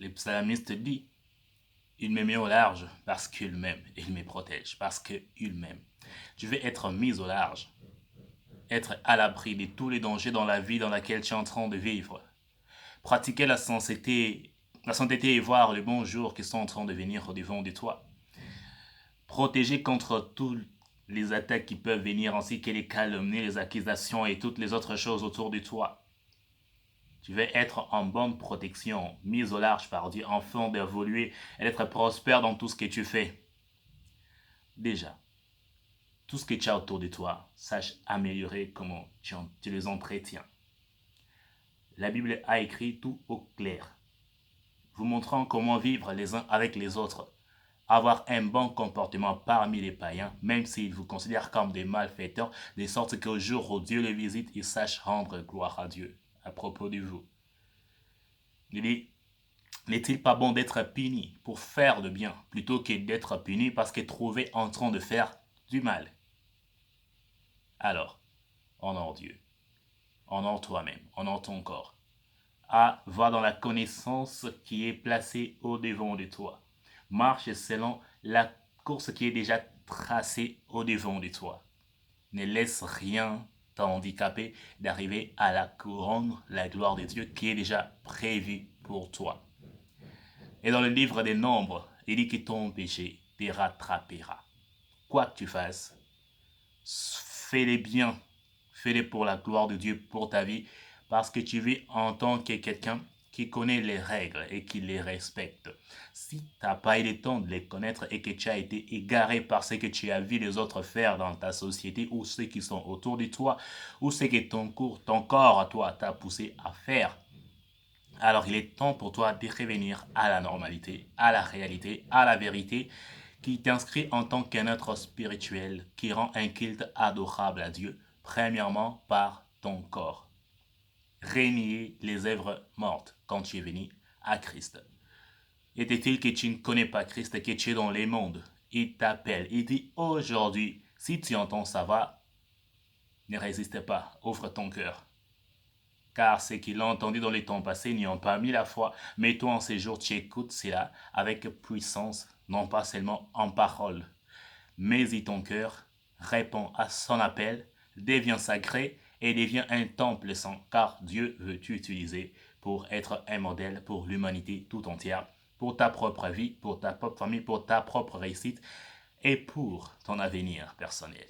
le psalmiste dit, il me met au large parce qu'il m'aime, il me protège parce qu'il m'aime. Tu veux être mis au large, être à l'abri de tous les dangers dans la vie dans laquelle tu es en train de vivre. Pratiquer la sainteté et voir les bons jours qui sont en train de venir au-devant de toi. Protéger contre toutes les attaques qui peuvent venir, ainsi que les calomnies, les accusations et toutes les autres choses autour de toi. Tu veux être en bonne protection, mise au large par Dieu, afin d'évoluer et d'être prospère dans tout ce que tu fais. Déjà, tout ce que tu as autour de toi, sache améliorer comment tu les entretiens. La Bible a écrit tout au clair, vous montrant comment vivre les uns avec les autres, avoir un bon comportement parmi les païens, même s'ils vous considèrent comme des malfaiteurs, de sorte qu'au jour où Dieu les visite, ils sachent rendre gloire à Dieu à propos de vous. Il dit, n'est-il pas bon d'être puni pour faire de bien, plutôt que d'être puni parce que trouvé en train de faire du mal? Alors, honore Dieu, honore toi-même, honore ton corps. Va dans la connaissance qui est placée au-devant de toi. Marche selon la course qui est déjà tracée au-devant de toi. Ne laisse rien t'handicaper d'arriver à la couronne, la gloire de Dieu qui est déjà prévue pour toi. Et dans le livre des Nombres, il dit que ton péché te rattrapera. Quoi que tu fasses, fais-les bien. Fais-les pour la gloire de Dieu, pour ta vie, parce que tu vis en tant que quelqu'un qui connaît les règles et qui les respecte. Si tu n'as pas eu le temps de les connaître et que tu as été égaré par ce que tu as vu les autres faire dans ta société ou ceux qui sont autour de toi ou ce que ton corps à toi t'a poussé à faire, alors il est temps pour toi de revenir à la normalité, à la réalité, à la vérité qui t'inscrit en tant qu'un être spirituel qui rend un culte adorable à Dieu, premièrement par ton corps. Renier les œuvres mortes quand tu es venu à Christ. Était-il que tu ne connais pas Christ, que tu es dans les mondes? Il t'appelle, il dit aujourd'hui, si tu entends sa voix, ne résiste pas, ouvre ton cœur. Car ceux qui l'ont entendu dans les temps passés n'y ont pas mis la foi, mais toi en ces jours tu écoutes cela avec puissance, non pas seulement en parole. Mais ton cœur répond à son appel, devient sacré et devient un temple saint, car Dieu veut t'utiliser pour être un modèle pour l'humanité tout entière, pour ta propre vie, pour ta propre famille, pour ta propre réussite et pour ton avenir personnel.